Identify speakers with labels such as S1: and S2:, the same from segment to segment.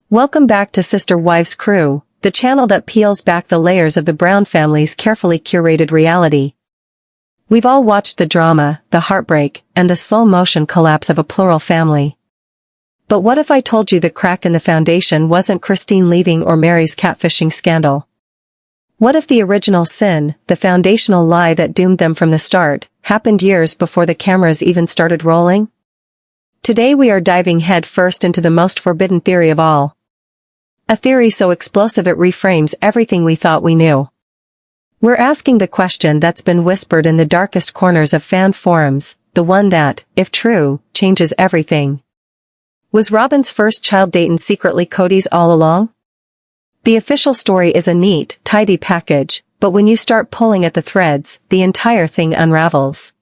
S1: Welcome back to Sister Wives Crew, the channel that peels back the layers of the Brown family's carefully curated reality. We've all watched the drama, the heartbreak, and the slow-motion collapse of a plural family. But what if I told you the crack in the foundation wasn't Christine leaving or Mary's catfishing scandal? What if the original sin, the foundational lie that doomed them from the start, happened years before the cameras even started rolling? Today we are diving head first into the most forbidden theory of all. A theory so explosive it reframes everything we thought we knew. We're asking the question that's been whispered in the darkest corners of fan forums, the one that, if true, changes everything. Was Robyn's first child Dayton secretly Kody's all along? The official story is a neat, tidy package, but when you start pulling at the threads, the entire thing unravels.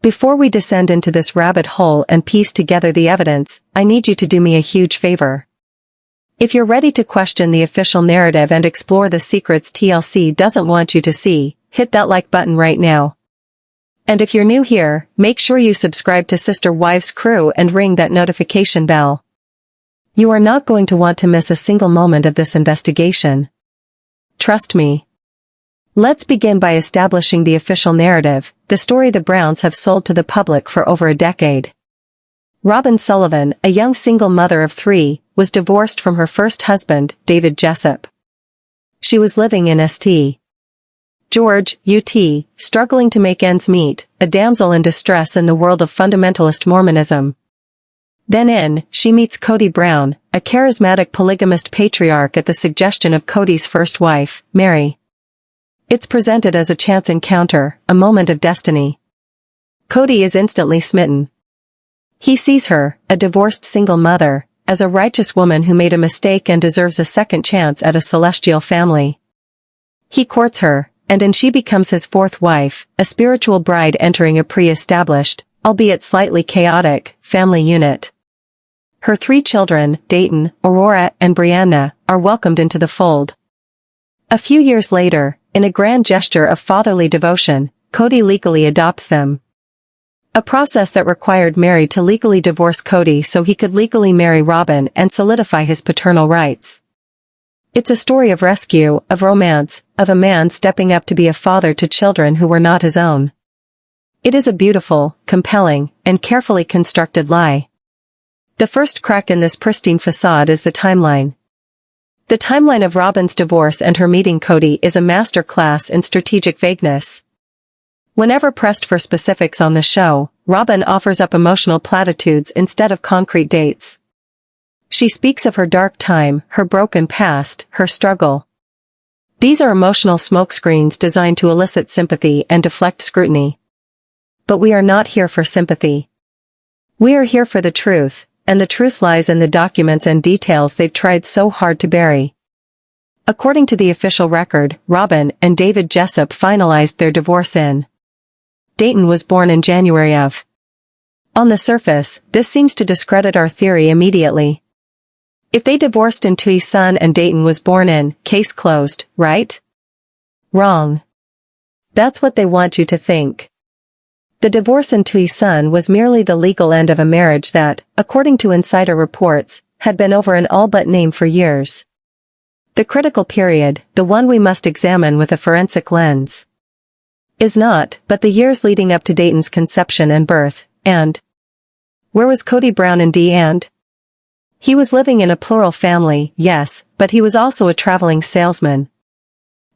S1: Before we descend into this rabbit hole and piece together the evidence, I need you to do me a huge favor. If you're ready to question the official narrative and explore the secrets TLC doesn't want you to see, hit that like button right now. And if you're new here, make sure you subscribe to Sister Wives Crew and ring that notification bell. You are not going to want to miss a single moment of this investigation. Trust me. Let's begin by establishing the official narrative, the story the Browns have sold to the public for over a decade. Robyn Sullivan, a young single mother of 3, was divorced from her first husband, David Jessup. She was living in St. George, UT, struggling to make ends meet, a damsel in distress in the world of fundamentalist Mormonism. Then she meets Kody Brown, a charismatic polygamist patriarch at the suggestion of Kody's first wife, Mary. It's presented as a chance encounter, a moment of destiny. Kody is instantly smitten. He sees her, a divorced single mother, as a righteous woman who made a mistake and deserves a second chance at a celestial family. He courts her, and she becomes his fourth wife, a spiritual bride entering a pre-established, albeit slightly chaotic, family unit. Her 3 children, Dayton, Aurora, and Brianna, are welcomed into the fold. A few years later, in a grand gesture of fatherly devotion, Kody legally adopts them. A process that required Mary to legally divorce Kody so he could legally marry Robyn and solidify his paternal rights. It's a story of rescue, of romance, of a man stepping up to be a father to children who were not his own. It is a beautiful, compelling, and carefully constructed lie. The first crack in this pristine facade is the timeline. The timeline of Robyn's divorce and her meeting Kody is a masterclass in strategic vagueness. Whenever pressed for specifics on the show, Robyn offers up emotional platitudes instead of concrete dates. She speaks of her dark time, her broken past, her struggle. These are emotional smokescreens designed to elicit sympathy and deflect scrutiny. But we are not here for sympathy. We are here for the truth, and the truth lies in the documents and details they've tried so hard to bury. According to the official record, Robyn and David Jessup finalized their divorce in Dayton was born in January of. On the surface, this seems to discredit our theory immediately. If they divorced in Tucson and Dayton was born in, case closed, right? Wrong. That's what they want you to think. The divorce in Tucson was merely the legal end of a marriage that, according to insider reports, had been over an all-but name for years. The critical period, the one we must examine with a forensic lens, is not, but the years leading up to Dayton's conception and birth, and where was Kody Brown in D&? He was living in a plural family, yes, but he was also a traveling salesman.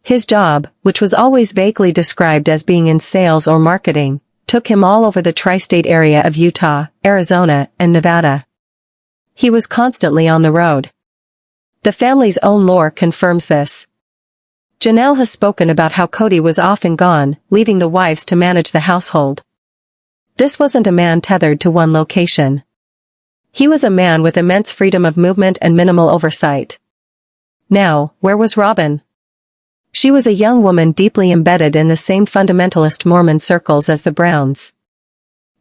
S1: His job, which was always vaguely described as being in sales or marketing, took him all over the tri-state area of Utah, Arizona, and Nevada. He was constantly on the road. The family's own lore confirms this. Janelle has spoken about how Kody was often gone, leaving the wives to manage the household. This wasn't a man tethered to one location. He was a man with immense freedom of movement and minimal oversight. Now, where was Robyn? She was a young woman deeply embedded in the same fundamentalist Mormon circles as the Browns.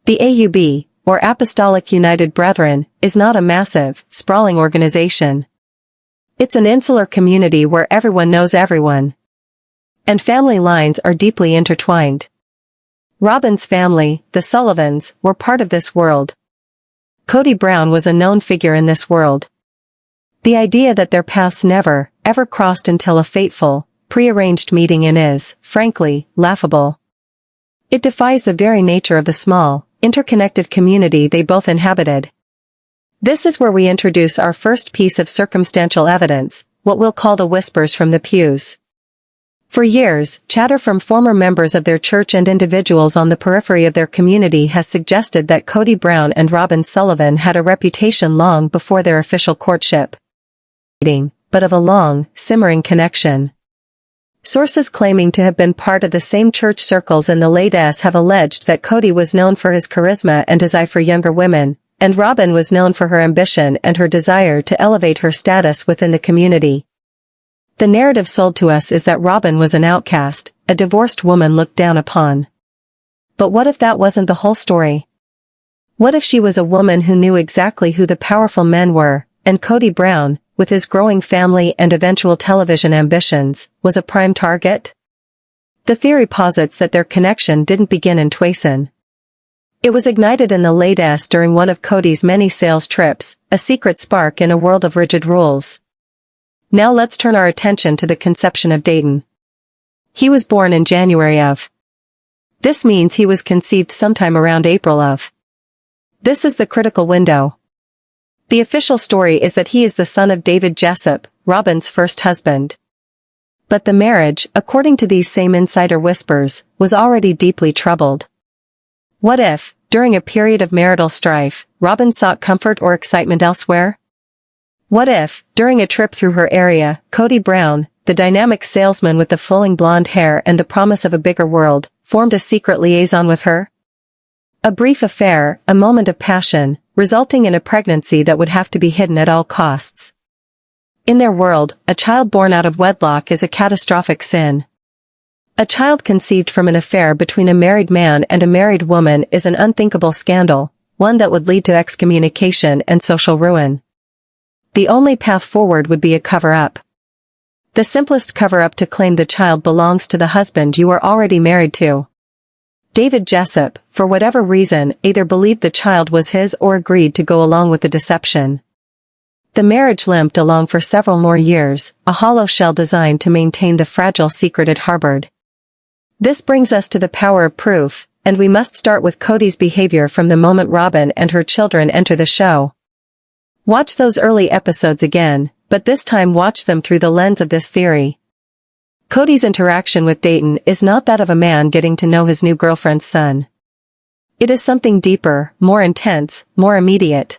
S1: The AUB, or Apostolic United Brethren, is not a massive, sprawling organization. It's an insular community where everyone knows everyone. And family lines are deeply intertwined. Robyn's family, the Sullivans, were part of this world. Kody Brown was a known figure in this world. The idea that their paths never, ever crossed until a fateful, prearranged meeting is, frankly, laughable. It defies the very nature of the small, interconnected community they both inhabited. This is where we introduce our first piece of circumstantial evidence, what we'll call the whispers from the pews. For years, chatter from former members of their church and individuals on the periphery of their community has suggested that Kody Brown and Robyn Sullivan had a reputation long before their official courtship. But of a long, simmering connection. Sources claiming to have been part of the same church circles in the late '80s have alleged that Kody was known for his charisma and his eye for younger women, and Robyn was known for her ambition and her desire to elevate her status within the community. The narrative sold to us is that Robyn was an outcast, a divorced woman looked down upon. But what if that wasn't the whole story? What if she was a woman who knew exactly who the powerful men were, and Kody Brown, with his growing family and eventual television ambitions, was a prime target? The theory posits that their connection didn't begin in Twayson. It was ignited in the late '80s during one of Kody's many sales trips, a secret spark in a world of rigid rules. Now let's turn our attention to the conception of Dayton. He was born in January of. This means he was conceived sometime around April of. This is the critical window. The official story is that he is the son of David Jessup, Robyn's first husband. But the marriage, according to these same insider whispers, was already deeply troubled. What if, during a period of marital strife, Robyn sought comfort or excitement elsewhere? What if, during a trip through her area, Kody Brown, the dynamic salesman with the flowing blonde hair and the promise of a bigger world, formed a secret liaison with her? A brief affair, a moment of passion, resulting in a pregnancy that would have to be hidden at all costs. In their world, a child born out of wedlock is a catastrophic sin. A child conceived from an affair between a married man and a married woman is an unthinkable scandal, one that would lead to excommunication and social ruin. The only path forward would be a cover-up. The simplest cover-up to claim the child belongs to the husband you are already married to. David Jessup, for whatever reason, either believed the child was his or agreed to go along with the deception. The marriage limped along for several more years, a hollow shell designed to maintain the fragile secret it harbored. This brings us to the power of proof, and we must start with Kody's behavior from the moment Robyn and her children enter the show. Watch those early episodes again, but this time watch them through the lens of this theory. Kody's interaction with Dayton is not that of a man getting to know his new girlfriend's son. It is something deeper, more intense, more immediate.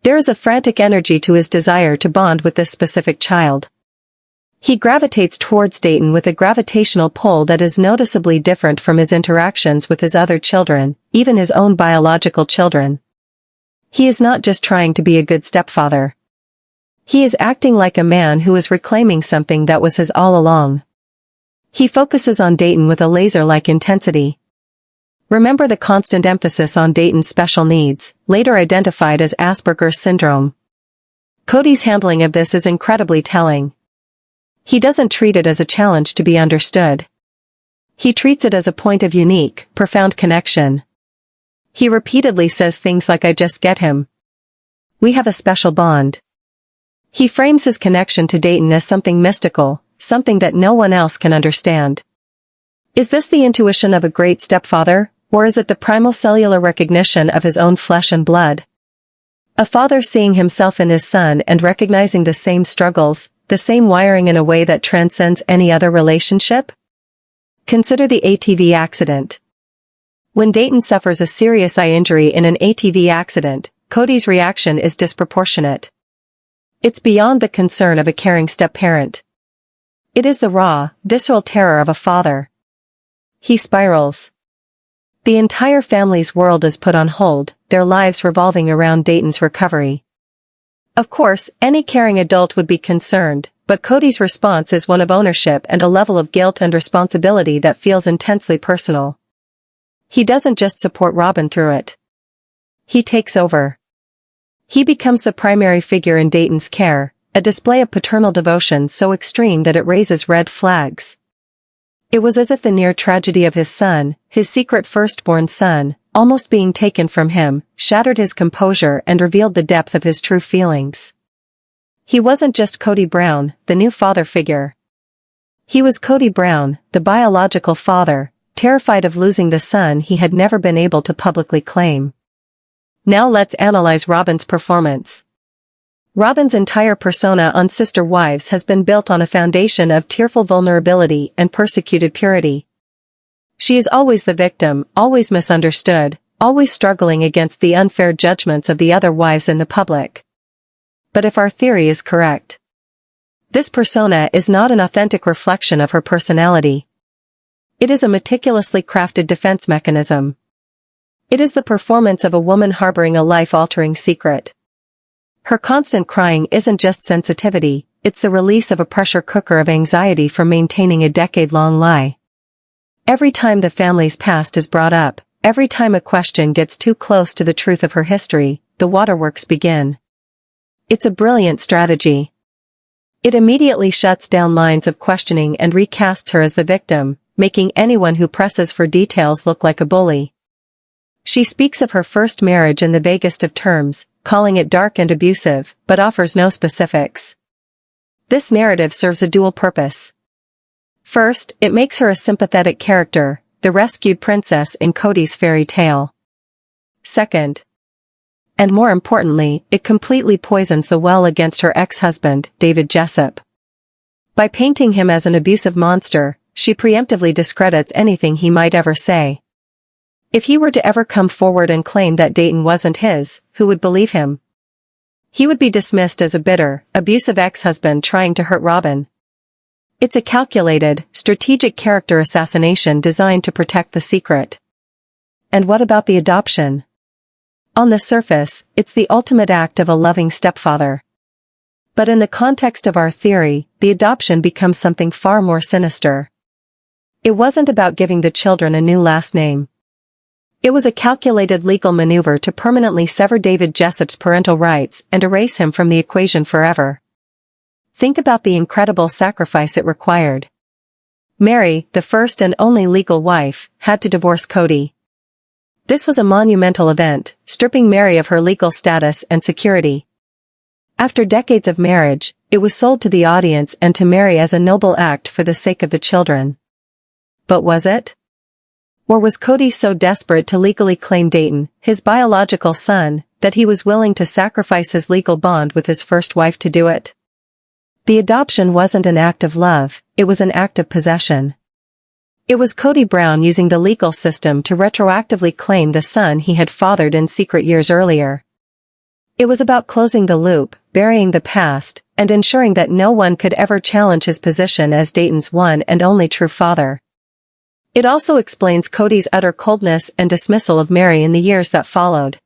S1: There is a frantic energy to his desire to bond with this specific child. He gravitates towards Dayton with a gravitational pull that is noticeably different from his interactions with his other children, even his own biological children. He is not just trying to be a good stepfather. He is acting like a man who is reclaiming something that was his all along. He focuses on Dayton with a laser-like intensity. Remember the constant emphasis on Dayton's special needs, later identified as Asperger's syndrome. Kody's handling of this is incredibly telling. He doesn't treat it as a challenge to be understood. He treats it as a point of unique, profound connection. He repeatedly says things like, "I just get him. We have a special bond." He frames his connection to Dayton as something mystical, something that no one else can understand. Is this the intuition of a great stepfather, or is it the primal cellular recognition of his own flesh and blood? A father seeing himself in his son and recognizing the same struggles, the same wiring in a way that transcends any other relationship? Consider the ATV accident. When Dayton suffers a serious eye injury in an ATV accident, Kody's reaction is disproportionate. It's beyond the concern of a caring step-parent. It is the raw, visceral terror of a father. He spirals. The entire family's world is put on hold, their lives revolving around Dayton's recovery. Of course, any caring adult would be concerned, but Kody's response is one of ownership and a level of guilt and responsibility that feels intensely personal. He doesn't just support Robyn through it. He takes over. He becomes the primary figure in Dayton's care, a display of paternal devotion so extreme that it raises red flags. It was as if the near tragedy of his son, his secret firstborn son, almost being taken from him, shattered his composure and revealed the depth of his true feelings. He wasn't just Kody Brown, the new father figure. He was Kody Brown, the biological father, terrified of losing the son he had never been able to publicly claim. Now let's analyze Robyn's performance. Robyn's entire persona on Sister Wives has been built on a foundation of tearful vulnerability and persecuted purity. She is always the victim, always misunderstood, always struggling against the unfair judgments of the other wives in the public. But if our theory is correct, this persona is not an authentic reflection of her personality. It is a meticulously crafted defense mechanism. It is the performance of a woman harboring a life-altering secret. Her constant crying isn't just sensitivity, it's the release of a pressure cooker of anxiety from maintaining a decade-long lie. Every time the family's past is brought up, every time a question gets too close to the truth of her history, the waterworks begin. It's a brilliant strategy. It immediately shuts down lines of questioning and recasts her as the victim, making anyone who presses for details look like a bully. She speaks of her first marriage in the vaguest of terms, calling it dark and abusive, but offers no specifics. This narrative serves a dual purpose. First, it makes her a sympathetic character, the rescued princess in Kody's fairy tale. Second, and more importantly, it completely poisons the well against her ex-husband, David Jessup. By painting him as an abusive monster, she preemptively discredits anything he might ever say. If he were to ever come forward and claim that Dayton wasn't his, who would believe him? He would be dismissed as a bitter, abusive ex-husband trying to hurt Robyn. It's a calculated, strategic character assassination designed to protect the secret. And what about the adoption? On the surface, it's the ultimate act of a loving stepfather. But in the context of our theory, the adoption becomes something far more sinister. It wasn't about giving the children a new last name. It was a calculated legal maneuver to permanently sever David Jessup's parental rights and erase him from the equation forever. Think about the incredible sacrifice it required. Mary, the first and only legal wife, had to divorce Kody. This was a monumental event, stripping Mary of her legal status and security. After decades of marriage, it was sold to the audience and to Mary as a noble act for the sake of the children. But was it? Or was Kody so desperate to legally claim Dayton, his biological son, that he was willing to sacrifice his legal bond with his first wife to do it? The adoption wasn't an act of love, it was an act of possession. It was Kody Brown using the legal system to retroactively claim the son he had fathered in secret years earlier. It was about closing the loop, burying the past, and ensuring that no one could ever challenge his position as Dayton's one and only true father. It also explains Kody's utter coldness and dismissal of Mary in the years that followed.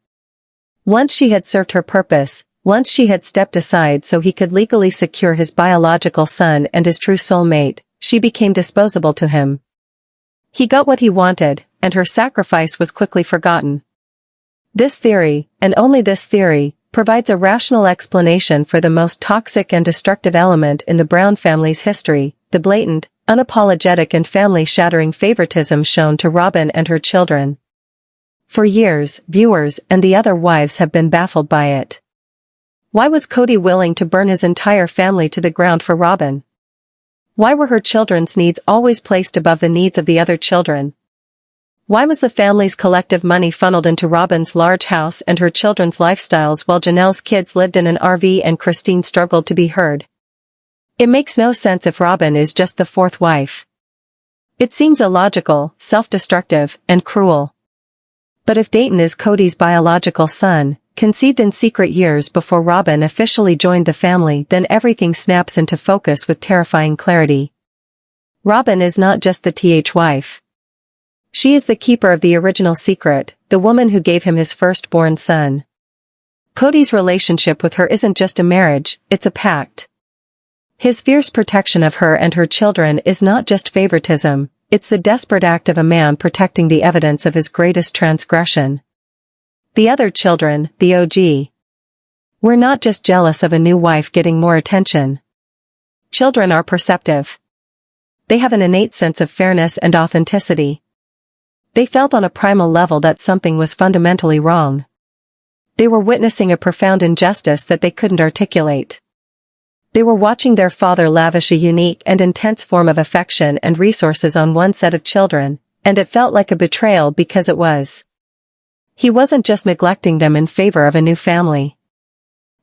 S1: Once she had served her purpose, once she had stepped aside so he could legally secure his biological son and his true soulmate, she became disposable to him. He got what he wanted, and her sacrifice was quickly forgotten. This theory, and only this theory, provides a rational explanation for the most toxic and destructive element in the Brown family's history, the blatant, unapologetic and family-shattering favoritism shown to Robyn and her children. For years, viewers and the other wives have been baffled by it. Why was Kody willing to burn his entire family to the ground for Robyn? Why were her children's needs always placed above the needs of the other children? Why was the family's collective money funneled into Robyn's large house and her children's lifestyles while Janelle's kids lived in an RV and Christine struggled to be heard? It makes no sense if Robyn is just the fourth wife. It seems illogical, self-destructive, and cruel. But if Dayton is Kody's biological son, conceived in secret years before Robyn officially joined the family, then everything snaps into focus with terrifying clarity. Robyn is not just the wife. She is the keeper of the original secret, the woman who gave him his firstborn son. Kody's relationship with her isn't just a marriage, it's a pact. His fierce protection of her and her children is not just favoritism, it's the desperate act of a man protecting the evidence of his greatest transgression. The other children, the OG. We're not just jealous of a new wife getting more attention. Children are perceptive. They have an innate sense of fairness and authenticity. They felt on a primal level that something was fundamentally wrong. They were witnessing a profound injustice that they couldn't articulate. They were watching their father lavish a unique and intense form of affection and resources on one set of children, and it felt like a betrayal because it was. He wasn't just neglecting them in favor of a new family.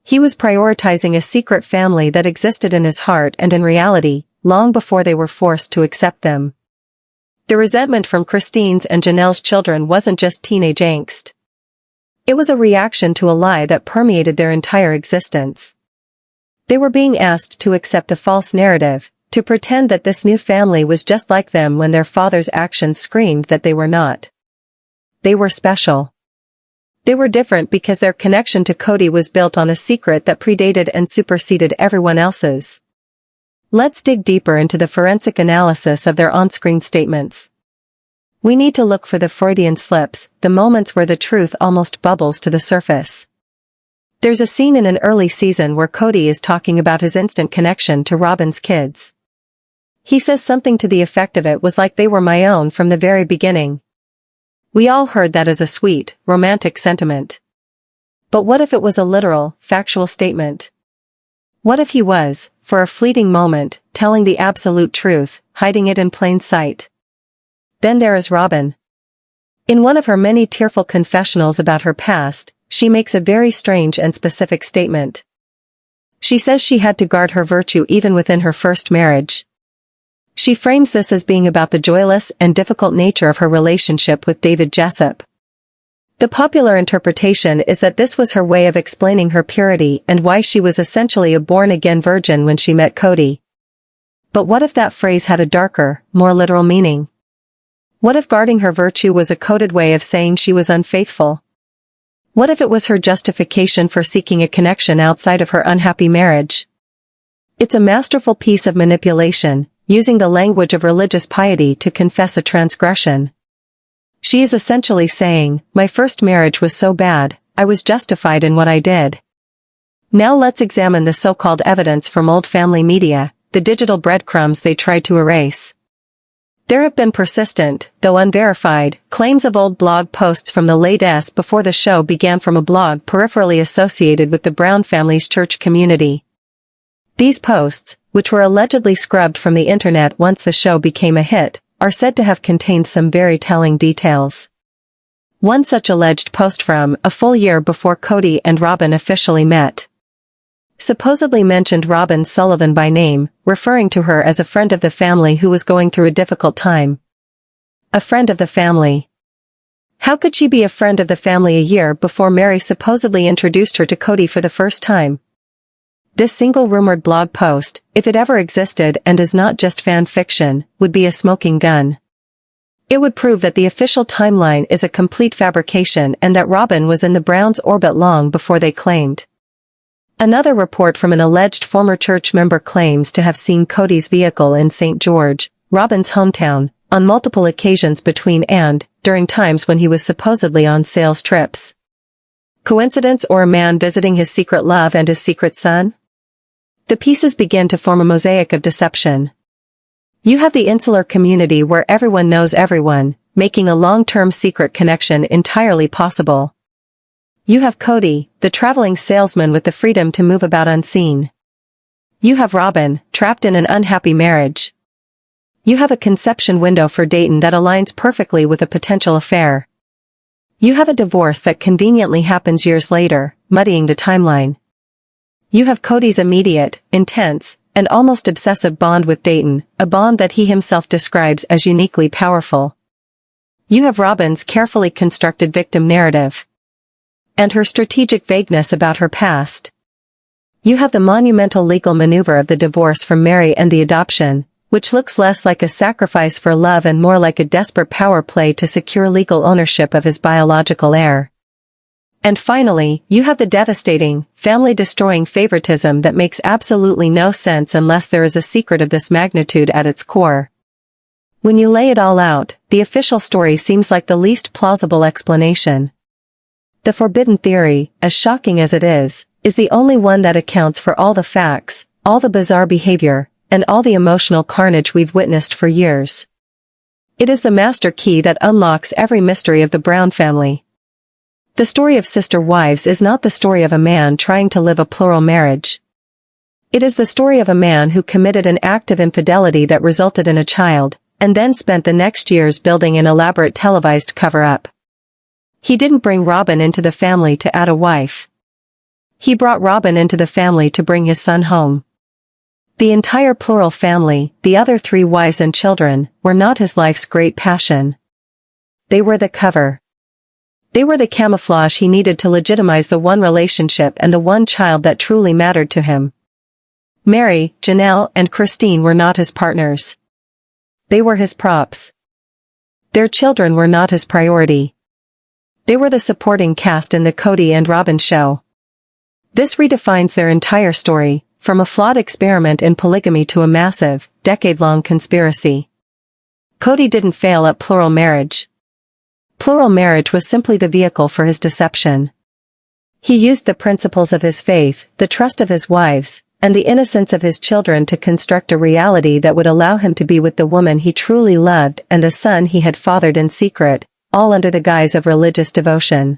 S1: He was prioritizing a secret family that existed in his heart and in reality, long before they were forced to accept them. The resentment from Christine's and Janelle's children wasn't just teenage angst. It was a reaction to a lie that permeated their entire existence. They were being asked to accept a false narrative, to pretend that this new family was just like them when their father's actions screamed that they were not. They were special. They were different because their connection to Kody was built on a secret that predated and superseded everyone else's. Let's dig deeper into the forensic analysis of their on-screen statements. We need to look for the Freudian slips, the moments where the truth almost bubbles to the surface. There's a scene in an early season where Kody is talking about his instant connection to Robyn's kids. He says something to the effect of "it was like they were my own from the very beginning." We all heard that as a sweet, romantic sentiment. But what if it was a literal, factual statement? What if he was, for a fleeting moment, telling the absolute truth, hiding it in plain sight? Then there is Robyn. In one of her many tearful confessionals about her past, she makes a very strange and specific statement. She says she had to guard her virtue even within her first marriage. She frames this as being about the joyless and difficult nature of her relationship with David Jessup. The popular interpretation is that this was her way of explaining her purity and why she was essentially a born-again virgin when she met Kody. But what if that phrase had a darker, more literal meaning? What if guarding her virtue was a coded way of saying she was unfaithful? What if it was her justification for seeking a connection outside of her unhappy marriage? It's a masterful piece of manipulation, using the language of religious piety to confess a transgression. She is essentially saying, "My first marriage was so bad, I was justified in what I did." Now let's examine the so-called evidence from old family media, the digital breadcrumbs they tried to erase. There have been persistent, though unverified, claims of old blog posts from the late S before the show began from a blog peripherally associated with the Brown family's church community. These posts, which were allegedly scrubbed from the internet once the show became a hit, are said to have contained some very telling details. One such alleged post from a full year before Kody and Robyn officially met supposedly mentioned Robyn Sullivan by name, referring to her as a friend of the family who was going through a difficult time. A friend of the family. How could she be a friend of the family a year before Mary supposedly introduced her to Kody for the first time? This single rumored blog post, if it ever existed and is not just fan fiction, would be a smoking gun. It would prove that the official timeline is a complete fabrication and that Robyn was in the Browns' orbit long before they claimed. Another report from an alleged former church member claims to have seen Kody's vehicle in St. George, Robyn's hometown, on multiple occasions between and during times when he was supposedly on sales trips. Coincidence, or a man visiting his secret love and his secret son? The pieces begin to form a mosaic of deception. You have the insular community where everyone knows everyone, making a long-term secret connection entirely possible. You have Kody, the traveling salesman with the freedom to move about unseen. You have Robyn, trapped in an unhappy marriage. You have a conception window for Dayton that aligns perfectly with a potential affair. You have a divorce that conveniently happens years later, muddying the timeline. You have Kody's immediate, intense, and almost obsessive bond with Dayton, a bond that he himself describes as uniquely powerful. You have Robyn's carefully constructed victim narrative. And her strategic vagueness about her past. You have the monumental legal maneuver of the divorce from Mary and the adoption, which looks less like a sacrifice for love and more like a desperate power play to secure legal ownership of his biological heir. And finally, you have the devastating, family-destroying favoritism that makes absolutely no sense unless there is a secret of this magnitude at its core. When you lay it all out, the official story seems like the least plausible explanation. The forbidden theory, as shocking as it is the only one that accounts for all the facts, all the bizarre behavior, and all the emotional carnage we've witnessed for years. It is the master key that unlocks every mystery of the Brown family. The story of Sister Wives is not the story of a man trying to live a plural marriage. It is the story of a man who committed an act of infidelity that resulted in a child, and then spent the next years building an elaborate televised cover-up. He didn't bring Robyn into the family to add a wife. He brought Robyn into the family to bring his son home. The entire plural family, the other 3 wives and children, were not his life's great passion. They were the cover. They were the camouflage he needed to legitimize the one relationship and the one child that truly mattered to him. Mary, Janelle, and Christine were not his partners. They were his props. Their children were not his priority. They were the supporting cast in the Kody and Robyn show. This redefines their entire story, from a flawed experiment in polygamy to a massive, decade-long conspiracy. Kody didn't fail at plural marriage. Plural marriage was simply the vehicle for his deception. He used the principles of his faith, the trust of his wives, and the innocence of his children to construct a reality that would allow him to be with the woman he truly loved and the son he had fathered in secret, all under the guise of religious devotion.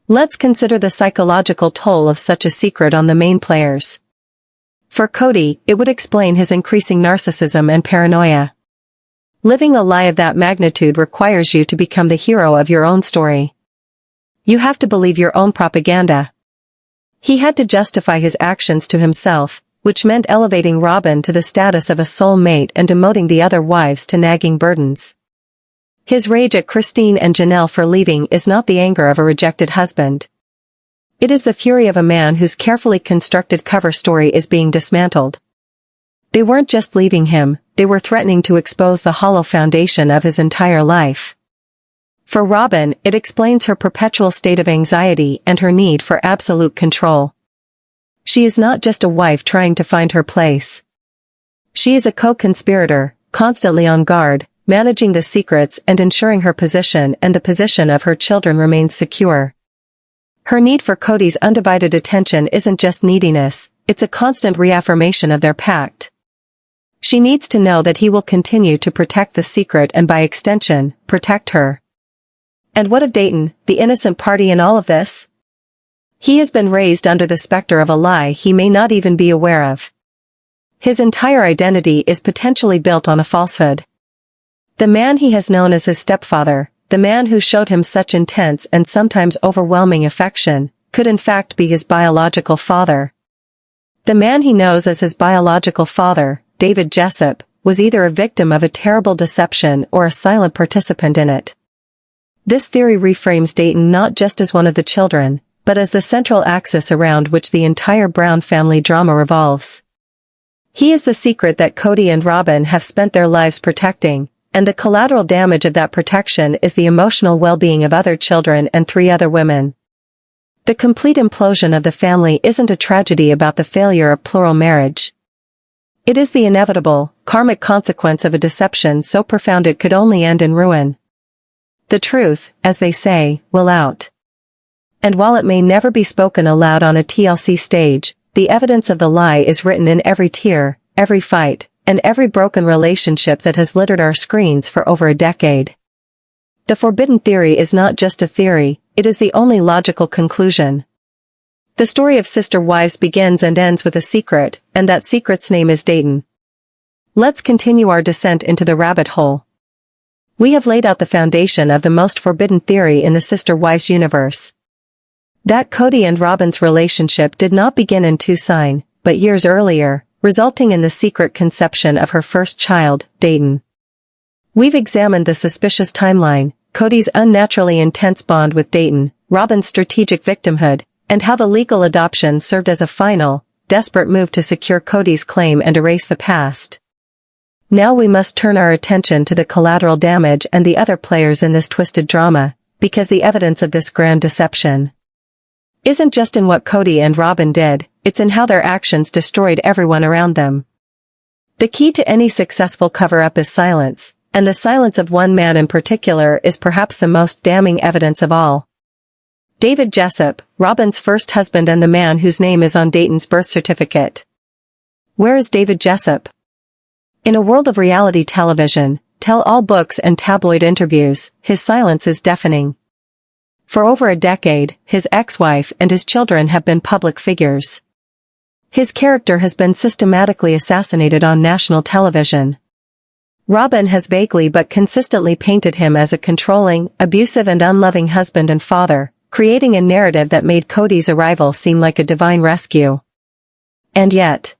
S1: Let's consider the psychological toll of such a secret on the main players. For Kody, it would explain his increasing narcissism and paranoia. Living a lie of that magnitude requires you to become the hero of your own story. You have to believe your own propaganda. He had to justify his actions to himself, which meant elevating Robyn to the status of a soul mate and demoting the other wives to nagging burdens. His rage at Christine and Janelle for leaving is not the anger of a rejected husband. It is the fury of a man whose carefully constructed cover story is being dismantled. They weren't just leaving him, they were threatening to expose the hollow foundation of his entire life. For Robyn, it explains her perpetual state of anxiety and her need for absolute control. She is not just a wife trying to find her place. She is a co-conspirator, constantly on guard, managing the secrets and ensuring her position and the position of her children remains secure. Her need for Kody's undivided attention isn't just neediness, it's a constant reaffirmation of their pact. She needs to know that he will continue to protect the secret and by extension, protect her. And what of Dayton, the innocent party in all of this? He has been raised under the specter of a lie he may not even be aware of. His entire identity is potentially built on a falsehood. The man he has known as his stepfather, the man who showed him such intense and sometimes overwhelming affection, could in fact be his biological father. The man he knows as his biological father, David Jessup, was either a victim of a terrible deception or a silent participant in it. This theory reframes Dayton not just as one of the children, but as the central axis around which the entire Brown family drama revolves. He is the secret that Kody and Robyn have spent their lives protecting, and the collateral damage of that protection is the emotional well-being of other children and 3 other women. The complete implosion of the family isn't a tragedy about the failure of plural marriage. It is the inevitable, karmic consequence of a deception so profound it could only end in ruin. The truth, as they say, will out. And while it may never be spoken aloud on a TLC stage, the evidence of the lie is written in every tear, every fight, and every broken relationship that has littered our screens for over a decade. The forbidden theory is not just a theory, it is the only logical conclusion. The story of sister wives begins and ends with a secret, and that secret's name is Dayton. Let's continue our descent into the rabbit hole. We have laid out the foundation of the most forbidden theory in the sister wives universe. That Kody and Robyn's relationship did not begin in Tucson, but years earlier, resulting in the secret conception of her first child, Dayton. We've examined the suspicious timeline, Kody's unnaturally intense bond with Dayton, Robyn's strategic victimhood, and how the legal adoption served as a final, desperate move to secure Kody's claim and erase the past. Now we must turn our attention to the collateral damage and the other players in this twisted drama, because the evidence of this grand deception isn't just in what Kody and Robyn did, it's in how their actions destroyed everyone around them. The key to any successful cover-up is silence, and the silence of one man in particular is perhaps the most damning evidence of all. David Jessup, Robyn's first husband and the man whose name is on Dayton's birth certificate. Where is David Jessup? In a world of reality television, tell-all books and tabloid interviews, his silence is deafening. For over a decade, his ex-wife and his children have been public figures. His character has been systematically assassinated on national television. Robyn has vaguely but consistently painted him as a controlling, abusive and unloving husband and father, creating a narrative that made Kody's arrival seem like a divine rescue. And yet,